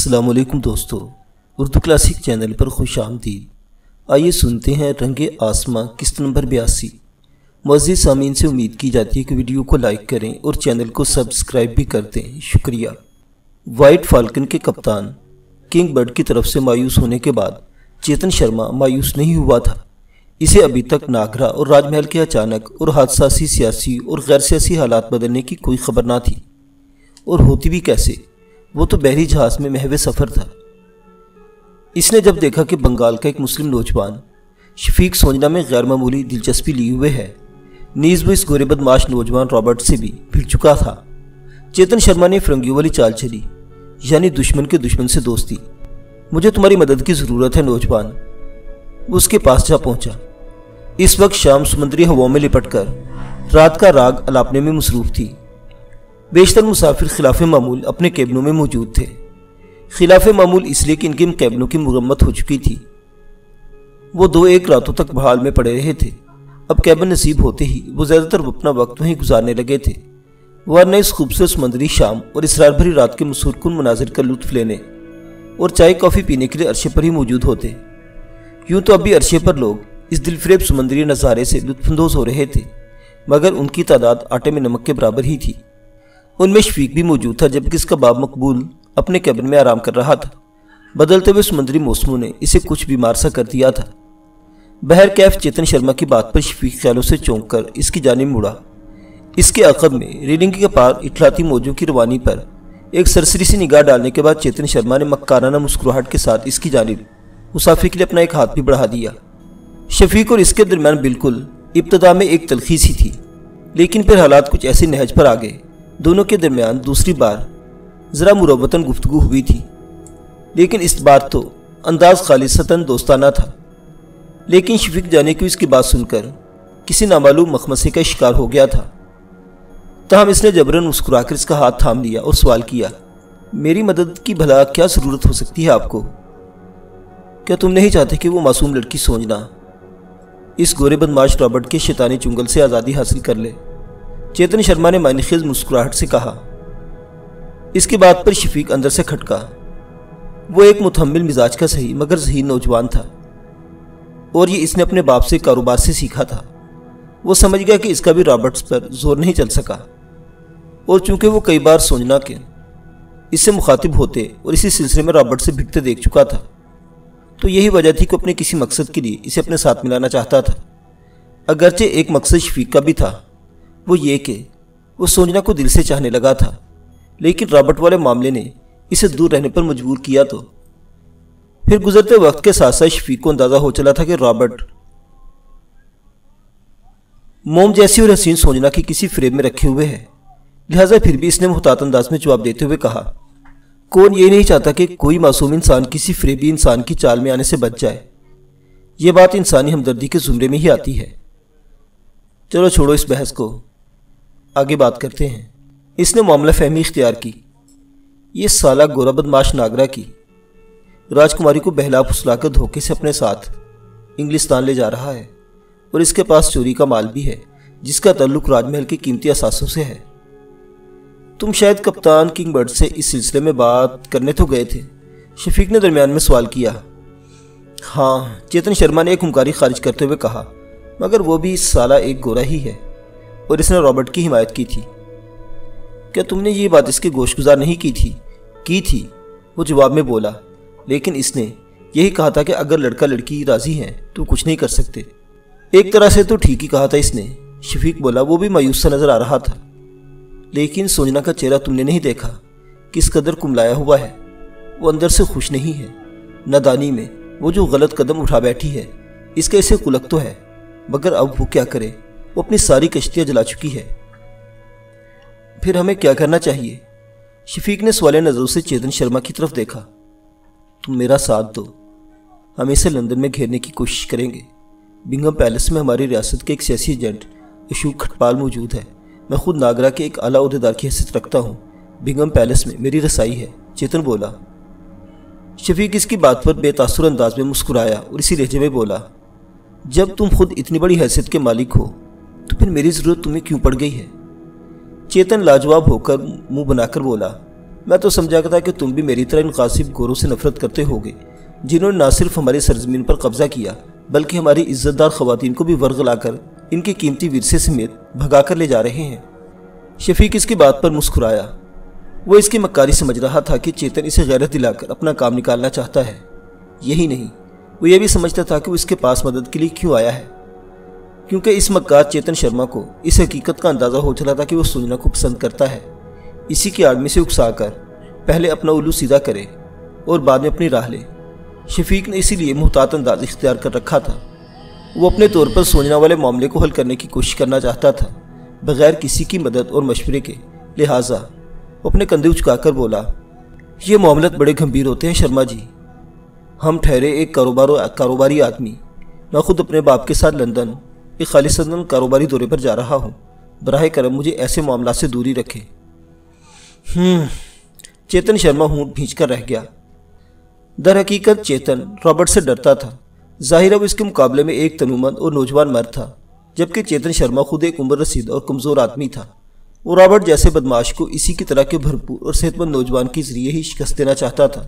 السلام علیکم دوستو، اردو کلاسک چینل پر خوش آمدید۔ آئیے سنتے ہیں رنگ آسماں قسط نمبر 82۔ معزز سامعین سے امید کی جاتی ہے کہ ویڈیو کو لائک کریں اور چینل کو سبسکرائب بھی کر دیں، شکریہ۔ وائٹ فالکن کے کپتان کنگ برڈ کی طرف سے مایوس ہونے کے بعد چیتن شرما مایوس نہیں ہوا تھا۔ اسے ابھی تک ناگرا اور راج محل کے اچانک اور حادثاتی سیاسی اور غیر سیاسی حالات بدلنے کی کوئی خبر نہ تھی، اور ہوتی بھی کیسے، وہ تو بحری جہاز میں محو سفر تھا۔ اس نے جب دیکھا کہ بنگال کا ایک مسلم نوجوان شفیق سوجنا میں غیر معمولی دلچسپی لیے ہوئے ہے، نیز وہ اس گورے بدماش نوجوان رابرٹ سے بھی بھڑ چکا تھا۔ چیتن شرما نے فرنگیوں والی چال چلی، یعنی دشمن کے دشمن سے دوستی۔ مجھے تمہاری مدد کی ضرورت ہے نوجوان۔ وہ اس کے پاس جا پہنچا۔ اس وقت شام سمندری ہواؤں میں لپٹ کر رات کا راگ الاپنے میں مصروف تھی۔ بیشتر مسافر خلاف معمول اپنے کیبنوں میں موجود تھے۔ خلاف معمول اس لیے کہ ان کے کیبنوں کی مرمت ہو چکی تھی۔ وہ 2-1 راتوں تک بحال میں پڑے رہے تھے۔ اب کیبن نصیب ہوتے ہی وہ زیادہ تر اپنا وقت وہیں گزارنے لگے تھے، ورنہ اس خوبصورت سمندری شام اور اسرار بھری رات کے مسحور کن مناظر کا لطف لینے اور چائے کافی پینے کے لیے عرشے پر ہی موجود ہوتے۔ یوں تو اب بھی عرشے پر لوگ اس دل فریب سمندری نظارے سے لطف اندوز ہو رہے تھے، مگر ان کی تعداد آٹے میں نمک کے برابر ہی تھی۔ ان میں شفیق بھی موجود تھا، جبکہ اس کا باب مقبول اپنے کیبن میں آرام کر رہا تھا۔ بدلتے ہوئے سمندری موسموں نے اسے کچھ بیمار سا کر دیا تھا۔ بہر کیف چیتن شرما کی بات پر شفیق خیالوں سے چونک کر اس کی جانب مڑا۔ اس کے عقب میں ریلنگ کے پار اٹھلاتی موجوں کی روانی پر ایک سرسری سی نگاہ ڈالنے کے بعد چیتن شرما نے مکارانہ مسکراہٹ کے ساتھ اس کی جانب مسافر کے لیے اپنا ایک ہاتھ بھی بڑھا دیا۔ شفیق اور اس کے درمیان بالکل ابتدا میں ایک تلخی سی تھی، لیکن پھر حالات کچھ ایسے نہج پر آ گئے۔ دونوں کے درمیان دوسری بار ذرا مروتاً گفتگو ہوئی تھی، لیکن اس بار تو انداز خالصتاً دوستانہ تھا۔ لیکن شفیق جانے کیوں اس کی بات سن کر کسی نامعلوم مخمصے کا شکار ہو گیا تھا۔ تاہم اس نے جبراً مسکرا کر اس کا ہاتھ تھام لیا اور سوال کیا، میری مدد کی بھلا کیا ضرورت ہو سکتی ہے آپ کو؟ کیا تم نہیں چاہتے کہ وہ معصوم لڑکی سوجنا اس گورے بدماش رابرٹ کے شیطانی چنگل سے آزادی حاصل کر لے؟ چیتن شرما نے معنی خیز مسکراہٹ سے کہا۔ اس کی بات پر شفیق اندر سے کھٹکا۔ وہ ایک متحمل مزاج کا صحیح مگر ذہین نوجوان تھا، اور یہ اس نے اپنے باپ سے کاروبار سے سیکھا تھا۔ وہ سمجھ گیا کہ اس کا بھی رابرٹس پر زور نہیں چل سکا، اور چونکہ وہ کئی بار سوجنا کے اس سے مخاطب ہوتے اور اسی سلسلے میں رابرٹ سے بھگتے دیکھ چکا تھا، تو یہی وجہ تھی کہ اپنے کسی مقصد کے لیے اسے اپنے ساتھ ملانا چاہتا تھا۔ اگرچہ ایک مقصد شفیق کا بھی تھا، وہ یہ کہ وہ سوجنا کو دل سے چاہنے لگا تھا، لیکن رابرٹ والے معاملے نے اسے دور رہنے پر مجبور کیا۔ تو پھر گزرتے وقت کے ساتھ ساتھ شفیق کو اندازہ ہو چلا تھا کہ رابرٹ موم جیسی اور حسین سوجنا کی کسی فریب میں رکھے ہوئے ہے، لہٰذا پھر بھی اس نے محتاط انداز میں جواب دیتے ہوئے کہا، کون یہ نہیں چاہتا کہ کوئی معصوم انسان کسی فریبی انسان کی چال میں آنے سے بچ جائے؟ یہ بات انسانی ہمدردی کے زمرے میں ہی آتی ہے۔ چلو چھوڑو اس بحث کو، آگے بات کرتے ہیں۔ اس نے معاملہ فہمی اختیار کی۔ یہ سالہ گورا بدماش ناگرا کی راجکماری کو بہلا پھسلا کر دھوکے سے اپنے ساتھ انگلستان لے جا رہا ہے، اور اس کے پاس چوری کا مال بھی ہے جس کا تعلق راج محل کے قیمتی اثاثوں سے ہے۔ تم شاید کپتان کنگ برڈ سے اس سلسلے میں بات کرنے تو گئے تھے؟ شفیق نے درمیان میں سوال کیا۔ ہاں، چیتن شرما نے ایک ہمکاری خارج کرتے ہوئے کہا، مگر وہ بھی سالہ ایک گورا ہی ہے، اور اس نے رابرٹ کی حمایت کی تھی۔ کیا تم نے یہ بات اس کے گوش گزار نہیں کی تھی؟ کی تھی، وہ جواب میں بولا، لیکن اس نے یہی کہا تھا کہ اگر لڑکا لڑکی راضی ہیں تو کچھ نہیں کر سکتے۔ ایک طرح سے تو ٹھیک ہی کہا تھا اس نے، شفیق بولا۔ وہ بھی مایوس سا نظر آ رہا تھا۔ لیکن سوجنا کا چہرہ تم نے نہیں دیکھا، کس قدر کملایا ہوا ہے؟ وہ اندر سے خوش نہیں ہے۔ نادانی میں وہ جو غلط قدم اٹھا بیٹھی ہے، اس کا اسے قلق تو ہے، مگر اب وہ کیا کرے؟ وہ اپنی ساری کشتیاں جلا چکی ہے۔ پھر ہمیں کیا کرنا چاہیے؟ شفیق نے سوالے نظروں سے چیتن شرما کی طرف دیکھا۔ تم میرا ساتھ دو، ہم اسے لندن میں گھیرنے کی کوشش کریں گے۔ بنگم پیلس میں ہماری ریاست کے ایک سیاسی ایجنٹ اشوک کھٹپال موجود ہے۔ میں خود ناگرا کے ایک اعلیٰ عہدیدار کی حیثیت رکھتا ہوں۔ بنگم پیلس میں میری رسائی ہے، چیتن بولا۔ شفیق اس کی بات پر بے تاثر انداز میں مسکرایا اور اسی لہجے میں بولا، جب تم خود اتنی بڑی حیثیت کے مالک ہو تو پھر میری ضرورت تمہیں کیوں پڑ گئی ہے؟ چیتن لاجواب ہو کر منہ بنا کر بولا، میں تو سمجھا تھا کہ تم بھی میری طرح ان غاصب گوروں سے نفرت کرتے ہوگے، جنہوں نے نہ صرف ہماری سرزمین پر قبضہ کیا بلکہ ہماری عزت دار خواتین کو بھی ورغلا کر ان کے قیمتی ورثے سمیت بھگا کر لے جا رہے ہیں۔ شفیق اس کی بات پر مسکرایا۔ وہ اس کی مکاری سمجھ رہا تھا کہ چیتن اسے غیرت دلا کر اپنا کام نکالنا چاہتا ہے۔ یہی نہیں، وہ یہ بھی سمجھتا تھا کہ وہ اس کے پاس مدد کے لیے کیوں آیا ہے، کیونکہ اس مکار چیتن شرما کو اس حقیقت کا اندازہ ہو چلا تھا کہ وہ سوجنا کو پسند کرتا ہے۔ اسی کے آدمی سے اکسا کر پہلے اپنا الو سیدھا کرے اور بعد میں اپنی راہ لے۔ شفیق نے اسی لیے محتاط انداز اختیار کر رکھا تھا۔ وہ اپنے طور پر سوجنا والے معاملے کو حل کرنے کی کوشش کرنا چاہتا تھا بغیر کسی کی مدد اور مشورے کے، لہٰذا وہ اپنے کندھے اچکا کر بولا، یہ معاملات بڑے گمبھیر ہوتے ہیں شرما جی۔ ہم ٹھہرے ایک کاروباری آدمی، میں خود اپنے باپ کے ساتھ لندن ایک خالصتاً کاروباری دورے پر جا رہا ہوں، براہ کرم مجھے ایسے معاملات سے دوری رکھے۔ چیتن شرما ہونٹ بھینچ کر رہ گیا۔ در حقیقت چیتن رابرٹ سے ڈرتا تھا۔ ظاہر ہے وہ اس کے مقابلے میں ایک تنومند اور نوجوان مرد تھا، جبکہ چیتن شرما خود ایک عمر رسید اور کمزور آدمی تھا۔ وہ رابرٹ جیسے بدماش کو اسی کی طرح کے بھرپور اور صحت مند نوجوان کے ذریعے ہی شکست دینا چاہتا تھا۔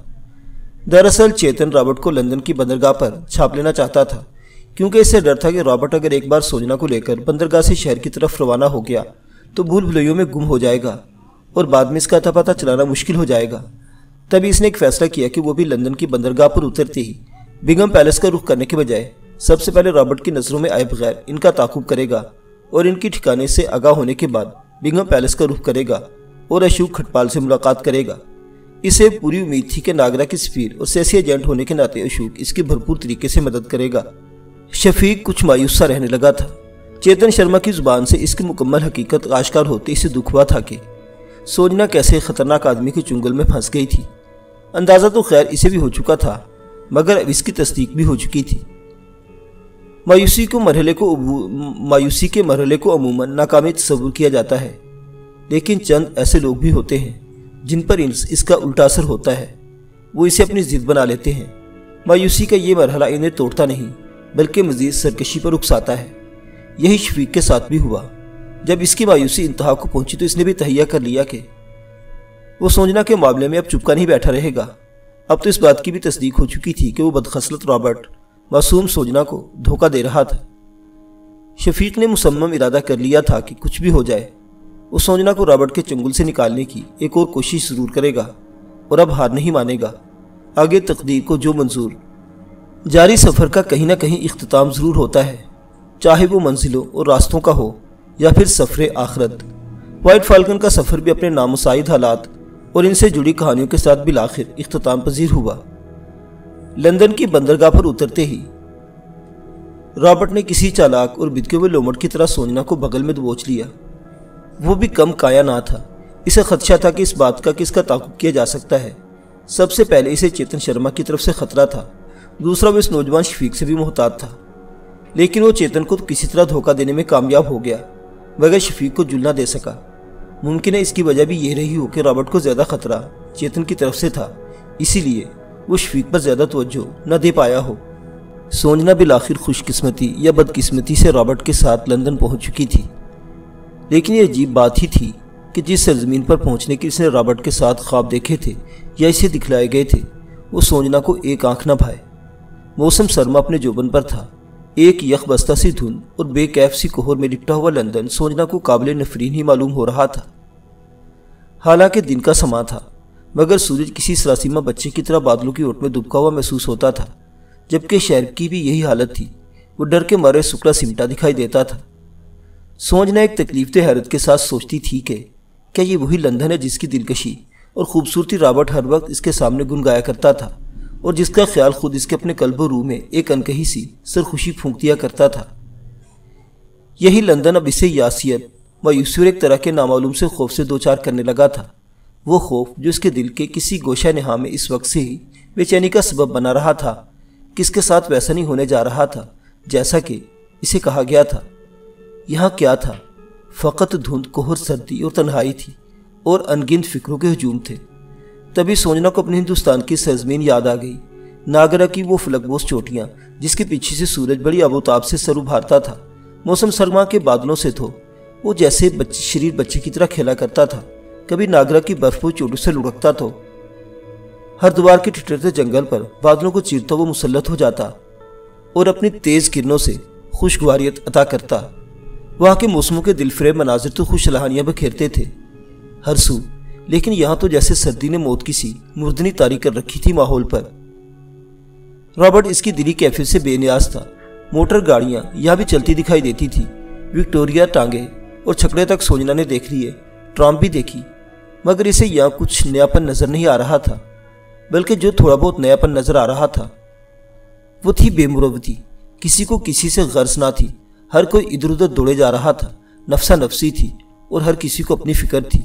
دراصل چیتن رابرٹ کو لندن کی بندرگاہ پر چھاپ لینا چاہتا تھا، کیونکہ اس سے ڈر تھا کہ رابرٹ اگر ایک بار سوجنا کو لے کر بندرگاہ سے شہر کی طرف روانہ ہو گیا تو بھول بھلیوں میں گم ہو جائے گا اور بعد میں اس کا اتا پتہ چلانا مشکل ہو جائے گا۔ تبھی اس نے ایک فیصلہ کیا کہ وہ بھی لندن کی بندرگاہ پر اترتے ہی بگم پیلس کا رخ کرنے کے بجائے سب سے پہلے رابرٹ کی نظروں میں آئے بغیر ان کا تعاقب کرے گا اور ان کی ٹھکانے سے آگاہ ہونے کے بعد بگم پیلس کا رخ کرے گا اور اشوک کھٹپال سے ملاقات کرے گا۔ اسے پوری امید تھی کہ ناگرا کے سفیر اور سیاسی ایجنٹ ہونے کے ناطے اشوک اس کی بھرپور طریقے سے مدد کرے گا۔ شفیق کچھ مایوس سا رہنے لگا تھا۔ چیتن شرما کی زبان سے اس کی مکمل حقیقت آشکار ہوتے اسے دکھ ہوا تھا کہ سوجنا کیسے خطرناک آدمی کے چنگل میں پھنس گئی تھی۔ اندازہ تو خیر اسے بھی ہو چکا تھا، مگر اب اس کی تصدیق بھی ہو چکی تھی۔ مایوسی کے مرحلے کو عموماً ناکامی تصور کیا جاتا ہے، لیکن چند ایسے لوگ بھی ہوتے ہیں جن پر اس کا الٹا اثر ہوتا ہے۔ وہ اسے اپنی ضد بنا لیتے ہیں۔ مایوسی کا یہ مرحلہ انہیں توڑتا نہیں بلکہ مزید سرکشی پر اکساتا ہے۔ یہی شفیق کے ساتھ بھی ہوا۔ جب اس کی مایوسی انتہا کو پہنچی تو اس نے بھی تہیہ کر لیا کہ وہ سوجنا کے معاملے میں اب چپکا نہیں بیٹھا رہے گا۔ اب تو اس بات کی بھی تصدیق ہو چکی تھی کہ وہ بدخصلت رابرٹ معصوم سوجنا کو دھوکہ دے رہا تھا۔ شفیق نے مصمم ارادہ کر لیا تھا کہ کچھ بھی ہو جائے وہ سوجنا کو رابرٹ کے چنگل سے نکالنے کی ایک اور کوشش ضرور کرے گا اور اب ہار نہیں مانے گا۔ آگے تقدیر کو جو منظور، جاری سفر کا کہیں نہ کہیں اختتام ضرور ہوتا ہے، چاہے وہ منزلوں اور راستوں کا ہو یا پھر سفر آخرت۔ وائٹ فالکن کا سفر بھی اپنے نامساعد حالات اور ان سے جڑی کہانیوں کے ساتھ بالآخر اختتام پذیر ہوا۔ لندن کی بندرگاہ پر اترتے ہی رابرٹ نے کسی چالاک اور بدکے ہوئے لومڑ کی طرح سوجنا کو بغل میں دبوچ لیا۔ وہ بھی کم کایا نہ تھا۔ اسے خدشہ تھا کہ اس بات کا کس کا تعاقب کیا جا سکتا ہے۔ سب سے پہلے اسے چیتن شرما کی طرف سے خطرہ تھا، دوسرا وہ اس نوجوان شفیق سے بھی محتاط تھا۔ لیکن وہ چیتن کو کسی طرح دھوکہ دینے میں کامیاب ہو گیا مگر شفیق کو جل نہ دے سکا۔ ممکن ہے اس کی وجہ بھی یہ رہی ہو کہ رابرٹ کو زیادہ خطرہ چیتن کی طرف سے تھا، اسی لیے وہ شفیق پر زیادہ توجہ نہ دے پایا ہو۔ سوجنا بالآخر خوش قسمتی یا بدقسمتی سے رابرٹ کے ساتھ لندن پہنچ چکی تھی، لیکن یہ عجیب بات ہی تھی کہ جس سرزمین پر پہنچنے کے اس نے رابرٹ کے ساتھ خواب دیکھے تھے یا اسے دکھلائے گئے تھے وہ سوجنا کو ایک آنکھ نہ بھائے۔ موسم سرما اپنے جوبن پر تھا۔ ایک یخ بستہ سی دھند اور بے کیف سی کوہر میں لپٹا ہوا لندن سوجنا کو قابل نفرین ہی معلوم ہو رہا تھا۔ حالانکہ دن کا سما تھا مگر سورج کسی سراسیمہ بچے کی طرح بادلوں کی اوٹ میں دبکا ہوا محسوس ہوتا تھا، جبکہ شہر کی بھی یہی حالت تھی۔ وہ ڈر کے مارے سکڑا سمٹا دکھائی دیتا تھا۔ سوجنا ایک تکلیف دہ حیرت کے ساتھ سوچتی تھی کہ کیا یہ وہی لندن ہے جس کی دلکشی اور خوبصورتی رابرٹ ہر وقت اس کے سامنے گنگایا کرتا تھا اور جس کا خیال خود اس کے اپنے قلب و روح میں ایک انکہی سی سرخوشی پھونک دیا کرتا تھا۔ یہی لندن اب اسے یاسیت، مایوسی اور ایک طرح کے نامعلوم سے خوف سے دوچار کرنے لگا تھا۔ وہ خوف جو اس کے دل کے کسی گوشہ نہا میں اس وقت سے ہی بے چینی کا سبب بنا رہا تھا کہ اس کے ساتھ ویسا نہیں ہونے جا رہا تھا جیسا کہ اسے کہا گیا تھا۔ یہاں کیا تھا؟ فقط دھند، کوہر، سردی اور تنہائی تھی اور انگنت فکروں کے ہجوم تھے۔ تبھی سوجنا کو اپنے ہندوستان کی سرزمین یاد آ گئی، ناگرا کی وہ فلک بوس چوٹیاں جس کے پیچھے سے سورج بڑی آبوتاب سے سر ابھارتا تھا۔ موسم سرما کے بادلوں سے تو وہ جیسے شریر بچے کی طرح کھیلا کرتا تھا کبھی ناگرا کی برفپور چوٹوں سے لڑکتا تو ہر دوار کے ٹھٹرتے جنگل پر بادلوں کو چیرتا وہ مسلط ہو جاتا اور اپنی تیز کرنوں سے خوشگواریت عطا کرتا۔ وہاں کے موسموں کے دل فریب مناظر تو خوش لہانیاں بکھیرتے تھے ہر سو، لیکن یہاں تو جیسے سردی نے موت کی سی مردنی طاری کر رکھی تھی ماحول پر۔ رابرٹ اس کی دلی کیفیت سے بے نیاز تھا۔ موٹر گاڑیاں یہاں بھی چلتی دکھائی دیتی تھی، وکٹوریا ٹانگے اور چھکڑے تک سوجنا نے دیکھ لیے، ٹرام بھی دیکھی، مگر اسے یہاں کچھ نیاپن نظر نہیں آ رہا تھا، بلکہ جو تھوڑا بہت نیاپن نظر آ رہا تھا وہ تھی بے مروتی، کسی کو کسی سے غرض نہ تھی، ہر کوئی ادھر ادھر دوڑے جا رہا تھا، نفسا نفسی تھی اور ہر کسی کو اپنی فکر تھی۔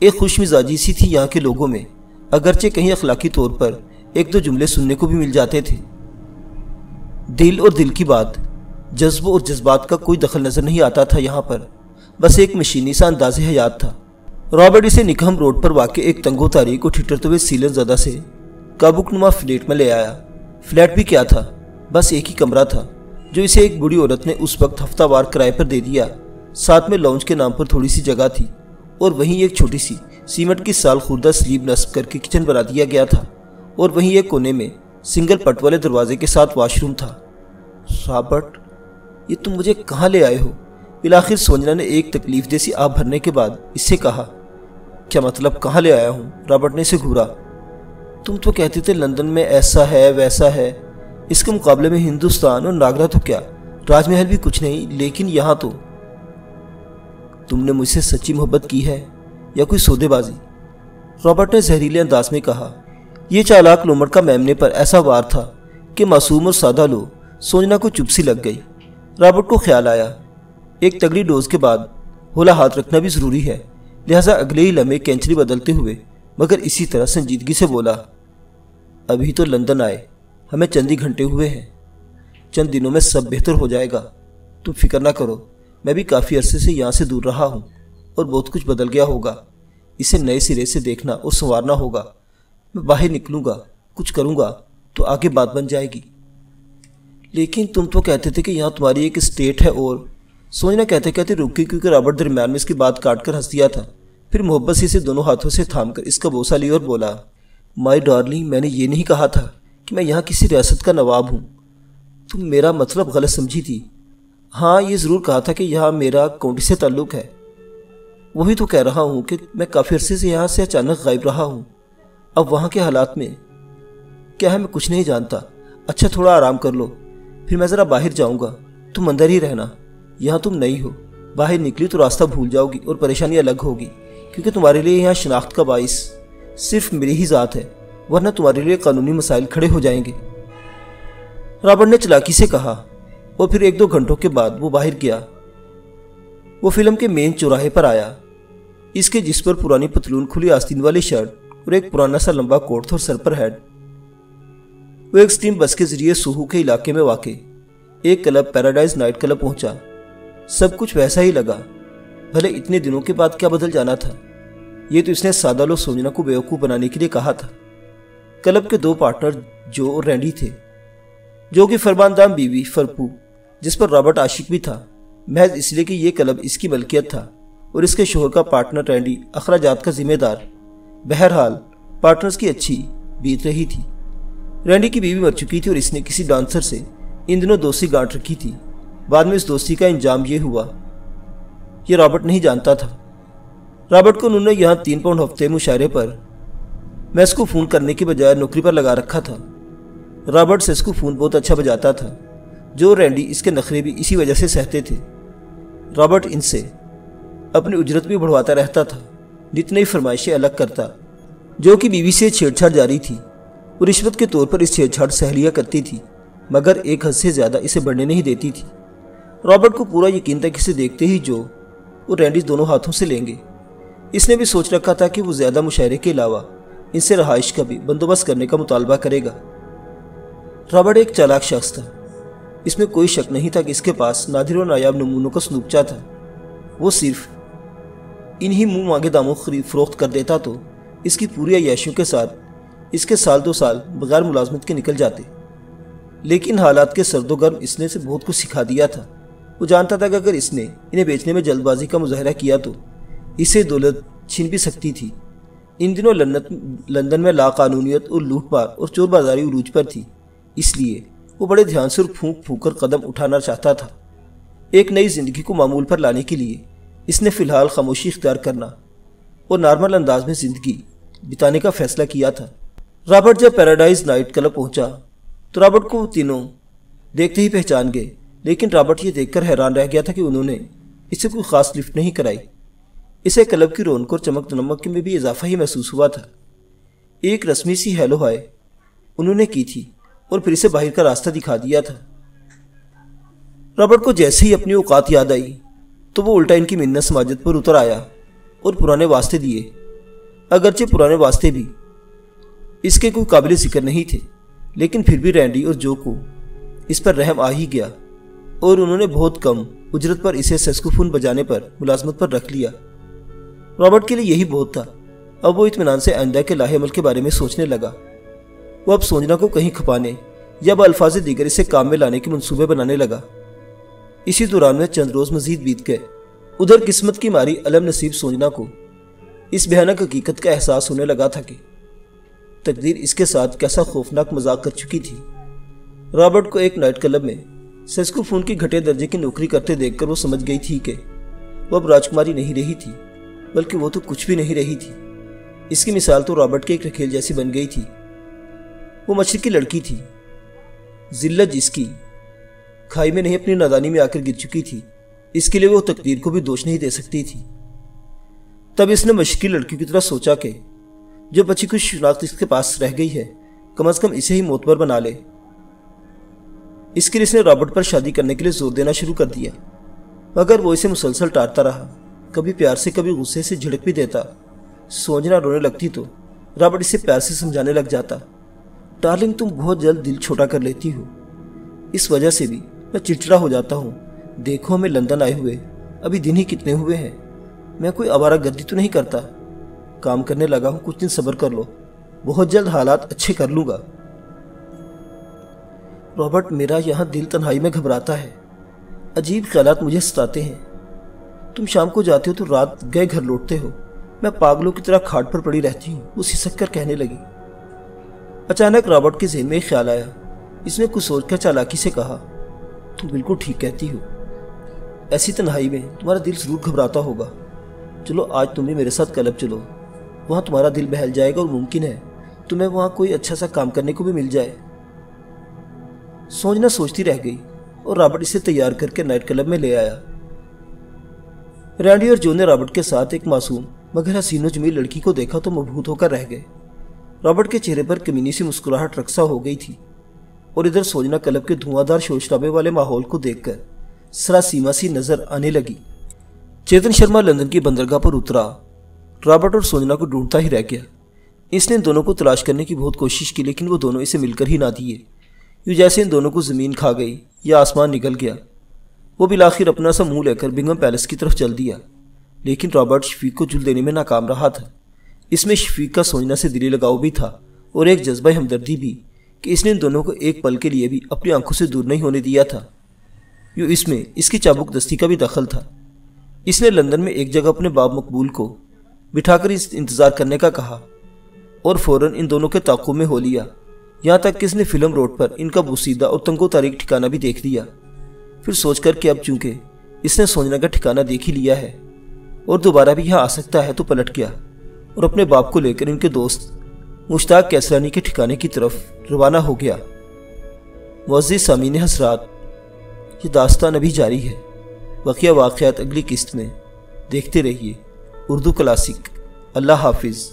ایک خوش مزاجی سی تھی یہاں کے لوگوں میں، اگرچہ کہیں اخلاقی طور پر ایک دو جملے سننے کو بھی مل جاتے تھے۔ دل اور دل کی بات، جذب اور جذبات کا کوئی دخل نظر نہیں آتا تھا یہاں پر، بس ایک مشینی سا انداز حیات تھا۔ رابرٹ اسے نکہم روڈ پر واقع ایک تنگ و تاریک اور ٹھٹرتے ہوئے سیلن زدہ سے کابک نما فلیٹ میں لے آیا۔ فلیٹ بھی کیا تھا، بس ایک ہی کمرہ تھا جو اسے ایک بوڑھی عورت نے اس وقت ہفتہ وار کرائے پر دے دیا، ساتھ میں لاؤنج کے نام پر تھوڑی سی جگہ تھی اور وہیں ایک چھوٹی سی سیمنٹ کی سال خوردہ سلیب نصب کر کے کچن بنا دیا گیا تھا اور وہیں ایک کونے میں سنگل پٹ والے دروازے کے ساتھ واش روم تھا۔ رابرٹ، یہ تم مجھے کہاں لے آئے ہو؟ بالآخر سوجنا نے ایک تکلیف جیسی آہ بھرنے کے بعد اس سے کہا۔ کیا مطلب کہاں لے آیا ہوں؟ رابرٹ نے اسے گھورا۔ تم تو کہتے تھے لندن میں ایسا ہے ویسا ہے، اس کے مقابلے میں ہندوستان اور ناگرا تو کیا، راج محل بھی کچھ نہیں، لیکن یہاں تو۔ تم نے مجھ سے سچی محبت کی ہے یا کوئی سودے بازی؟ رابرٹ نے زہریلے انداز میں کہا۔ یہ چالاک لومڑ کا میمنے پر ایسا وار تھا کہ معصوم اور سادہ لو سوجنا کو چپ سی لگ گئی۔ رابرٹ کو خیال آیا ایک تگڑی ڈوز کے بعد ہولا ہاتھ رکھنا بھی ضروری ہے، لہٰذا اگلے ہی لمحے کینچری بدلتے ہوئے مگر اسی طرح سنجیدگی سے بولا، ابھی تو لندن آئے ہمیں چند ہی گھنٹے ہوئے ہیں، چند دنوں میں سب بہتر ہو جائے گا، تم فکر نہ کرو، میں بھی کافی عرصے سے یہاں سے دور رہا ہوں اور بہت کچھ بدل گیا ہوگا، اسے نئے سرے سے دیکھنا اور سنوارنا ہوگا، میں باہر نکلوں گا، کچھ کروں گا تو آگے بات بن جائے گی۔ لیکن تم تو کہتے تھے کہ یہاں تمہاری ایک اسٹیٹ ہے اور سوچنا کہتے کہتے رکی کیونکہ رابرٹ درمیان میں اس کی بات کاٹ کر ہنس دیا تھا، پھر محبت سے اسے دونوں ہاتھوں سے تھام کر اس کا بوسہ لی اور بولا، مائی ڈارلنگ، میں نے یہ نہیں کہا تھا کہ میں یہاں کسی ریاست کا نواب ہوں، تم میرا مطلب غلط سمجھی تھی۔ ہاں یہ ضرور کہا تھا کہ یہاں میرا کاؤنٹی سے تعلق ہے، وہی تو کہہ رہا ہوں کہ میں کافی عرصے سے یہاں سے اچانک غائب رہا ہوں، اب وہاں کے حالات میں کیا ہے میں کچھ نہیں جانتا۔ اچھا تھوڑا آرام کر لو، پھر میں ذرا باہر جاؤں گا، تم اندر ہی رہنا، یہاں تم نئی ہو، باہر نکلی تو راستہ بھول جاؤ گی اور پریشانی الگ ہوگی، کیونکہ تمہارے لیے یہاں شناخت کا باعث صرف میری ہی ذات ہے، ورنہ تمہارے لیے قانونی مسائل کھڑے ہو جائیں گے۔ رابرٹ نے چلاکی سے کہا اور پھر ایک دو گھنٹوں کے بعد وہ باہر گیا۔ وہ فلم کے مین چوراہے پر آیا، اس کے جس پر پرانی پتلون، کھلی آستین والی شرٹ اور ایک پرانا سا لمبا کوٹ تھا اور سر پر ہیڈ۔ وہ ایک سٹیم بس کے ذریعے سوہو کے علاقے میں واقع ایک کلب پیراڈائز نائٹ کلب پہنچا۔ سب کچھ ویسا ہی لگا، بھلے اتنے دنوں کے بعد کیا بدل جانا تھا، یہ تو اس نے سادہ لو سوجنا کو بیوقوف بنانے کے لیے کہا تھا۔ کلب کے دو پارٹنر جو اور رینڈی تھے، جو کہ فرماندام بیوی فرپو، جس پر رابرٹ عاشق بھی تھا، محض اس لیے کہ یہ کلب اس کی ملکیت تھا، اور اس کے شوہر کا پارٹنر رینڈی اخراجات کا ذمہ دار۔ بہرحال پارٹنرز کی اچھی بیت رہی تھی۔ رینڈی کی بیوی مر چکی تھی اور اس نے کسی ڈانسر سے ان دنوں دوستی گانٹ رکھی تھی، بعد میں اس دوستی کا انجام یہ ہوا، یہ رابرٹ نہیں جانتا تھا۔ رابرٹ کو انہوں نے یہاں 3 پاؤنڈ ہفتے مشاہرے پر میس کو فون کرنے کے بجائے نوکری پر لگا رکھا تھا۔ رابرٹ سیس کو فون بہت اچھا بجاتا تھا، جو رینڈی اس کے نخرے بھی اسی وجہ سے سہتے تھے۔ رابرٹ ان سے اپنی اجرت بھی بڑھواتا رہتا تھا، نت نئی فرمائشیں الگ کرتا، جو کہ بیوی سے چھیڑ چھاڑ جاری تھی، اور رشوت کے طور پر اس چھیڑ چھاڑ سہلیہ کرتی تھی، مگر ایک حد سے زیادہ اسے بڑھنے نہیں دیتی تھی۔ رابرٹ کو پورا یقین تھا کہ اسے دیکھتے ہی جو وہ رینڈی دونوں ہاتھوں سے لیں گے۔ اس نے بھی سوچ رکھا تھا کہ وہ زیادہ مشاہرے کے علاوہ ان سے رہائش کا بھی بندوبست کرنے کا مطالبہ کرے گا۔ رابرٹ ایک چالاک شخص تھا، اس میں کوئی شک نہیں تھا کہ اس کے پاس نادر و نایاب نمونوں کا صندوقچہ تھا، وہ صرف انہی منہ مانگے داموں خرید فروخت کر دیتا تو اس کی پوری عیاشیوں کے ساتھ اس کے سال 2 سال بغیر ملازمت کے نکل جاتے۔ لیکن حالات کے سرد و گرم اس نے سے بہت کچھ سکھا دیا تھا۔ وہ جانتا تھا کہ اگر اس نے انہیں بیچنے میں جلد بازی کا مظاہرہ کیا تو اسے دولت چھین بھی سکتی تھی۔ ان دنوں لندن میں لاقانونیت اور لوٹ مار اور چور بازاری عروج پر تھی، اس لیے وہ بڑے دھیان سے اور پھونک پھونک کر قدم اٹھانا چاہتا تھا۔ ایک نئی زندگی کو معمول پر لانے کے لیے اس نے فی الحال خاموشی اختیار کرنا اور نارمل انداز میں زندگی بتانے کا فیصلہ کیا تھا۔ رابرٹ جب پیراڈائز نائٹ کلب پہنچا تو رابرٹ کو وہ تینوں دیکھتے ہی پہچان گئے، لیکن رابرٹ یہ دیکھ کر حیران رہ گیا تھا کہ انہوں نے اسے کوئی خاص لفٹ نہیں کرائی۔ اسے کلب کی رونق اور چمک دمک میں بھی اضافہ ہی محسوس ہوا تھا۔ ایک رسمی سی ہیلو ہائے انہوں نے کی تھی اور پھر اسے باہر کا راستہ دکھا دیا تھا۔ رابرٹ کو جیسے ہی اپنی اوقات یاد آئی تو وہ الٹا ان کی منت سماجت پر اتر آیا اور پرانے واسطے دیے، اگرچہ پرانے واسطے بھی اس کے کوئی قابل ذکر نہیں تھے، لیکن پھر بھی رینڈی اور جو کو اس پر رحم آ ہی گیا اور انہوں نے بہت کم اجرت پر اسے سیکسوفون بجانے پر ملازمت پر رکھ لیا۔ رابرٹ کے لیے یہی بہت تھا۔ اب وہ اطمینان سے آئندہ کے لاہے عمل کے بارے میں سوچنے لگا۔ وہ اب سوچنا کو کہیں کھپانے یا بالفاظ دیگر اسے کام میں لانے کے منصوبے بنانے لگا۔ اسی دوران میں چند روز مزید بیت گئے۔ ادھر قسمت کی ماری علم نصیب سوچنا کو اس بھیانک حقیقت کا احساس ہونے لگا تھا کہ تقدیر اس کے ساتھ کیسا خوفناک مذاق کر چکی تھی۔ رابرٹ کو ایک نائٹ کلب میں سیکسوفون کی گھٹے درجے کی نوکری کرتے دیکھ کر وہ سمجھ گئی تھی کہ وہ اب راجکماری نہیں رہی تھی، بلکہ وہ تو کچھ بھی نہیں رہی تھی۔ اس کی مثال تو رابرٹ کے ایک رکھیل جیسی بن گئی تھی۔ وہ مشرق کی لڑکی تھی، ذلت جس کی کھائی میں نہیں اپنی نادانی میں آ کر گر چکی تھی، اس کے لیے وہ تقدیر کو بھی دوش نہیں دے سکتی تھی۔ تب اس نے مشرقی لڑکی کی طرح سوچا کہ جو بچی کچھ شناخت اس کے پاس رہ گئی ہے، کم از کم اسے ہی معتبر بنا لے۔ اس کے لیے اس نے رابرٹ پر شادی کرنے کے لیے زور دینا شروع کر دیا، مگر وہ اسے مسلسل ٹارتا رہا، کبھی پیار سے کبھی غصے سے جھڑک بھی دیتا۔ سوچنا رونے لگتی تو رابرٹ اسے پیار سے سمجھانے لگ جاتا، ڈارلنگ تم بہت جلد دل چھوٹا کر لیتی ہو، اس وجہ سے بھی میں چڑچڑا ہو جاتا ہوں۔ دیکھو ہمیں لندن آئے ہوئے ابھی دن ہی کتنے ہوئے ہیں، میں کوئی آوارہ گردی تو نہیں کرتا، کام کرنے لگا ہوں، کچھ دن صبر کر لو، بہت جلد حالات اچھے کر لوں گا۔ رابرٹ میرا یہاں دل تنہائی میں گھبراتا ہے، عجیب خیالات مجھے ستاتے ہیں۔ تم شام کو جاتے ہو تو رات گئے گھر لوٹتے ہو، میں پاگلوں کی طرح کھاٹ پر پڑی رہتی ہوں، وہ سسک کر کہنے لگی۔ اچانک رابرٹ کے ذہن میں ایک خیال آیا۔ اس نے کچھ سوچ کر چالاکی سے کہا، تم بالکل ٹھیک کہتی ہو، ایسی تنہائی میں تمہارا دل ضرور گھبراتا ہوگا۔ چلو آج تم بھی میرے ساتھ کلب چلو، وہاں تمہارا دل بہل جائے گا اور ممکن ہے تمہیں وہاں کوئی اچھا سا کام کرنے کو بھی مل جائے۔ سوچنا سوچتی رہ گئی اور رابرٹ اسے تیار کر کے نائٹ کلب میں لے آیا۔ رینڈی اور جو نے رابرٹ کے ساتھ ایک معصوم مگر حسین و جمیل لڑکی کو دیکھا تو مبہوت ہو کر رہ گئے۔ رابرٹ کے چہرے پر کمینی سی مسکراہٹ رقصہ ہو گئی تھی اور ادھر سوجنا کلب کے دھواں دار شور شرابے والے ماحول کو دیکھ کر سراسیما سی نظر آنے لگی۔ چیتن شرما لندن کی بندرگاہ پر اترا، رابرٹ اور سوجنا کو ڈھونڈتا ہی رہ گیا۔ اس نے ان دونوں کو تلاش کرنے کی بہت کوشش کی، لیکن وہ دونوں اسے مل کر ہی نہ دیے، یوں جیسے ان دونوں کو زمین کھا گئی یا آسمان نگل گیا۔ وہ بالآخر اپنا سا منہ لے کر بنگم پیلس کی طرف چل دیا، لیکن رابرٹ شفیق کو جل دینے میں ناکام رہا تھا۔ اس میں شفیق کا سوجنا سے دلی لگاؤ بھی تھا اور ایک جذبہ ہمدردی بھی کہ اس نے ان دونوں کو ایک پل کے لیے بھی اپنی آنکھوں سے دور نہیں ہونے دیا تھا۔ یوں اس میں اس کی چابک دستی کا بھی دخل تھا۔ اس نے لندن میں ایک جگہ اپنے باب مقبول کو بٹھا کر اس انتظار کرنے کا کہا اور فوراً ان دونوں کے تعاقب میں ہو لیا، یہاں تک کہ اس نے فلم روڈ پر ان کا بوسیدہ اور تنگ و تاریک ٹھکانہ بھی دیکھ لیا۔ پھر سوچ کر کہ اب چونکہ اس نے سوجنا کا ٹھکانہ دیکھ ہی لیا ہے اور دوبارہ بھی یہاں آ سکتا ہے، تو پلٹ گیا اور اپنے باپ کو لے کر ان کے دوست مشتاق کیسرانی کے ٹھکانے کی طرف روانہ ہو گیا۔ معزز سامعین حضرات، یہ داستان ابھی جاری ہے، بقیہ واقعات اگلی قسط میں دیکھتے رہیے۔ اردو کلاسک۔ اللہ حافظ۔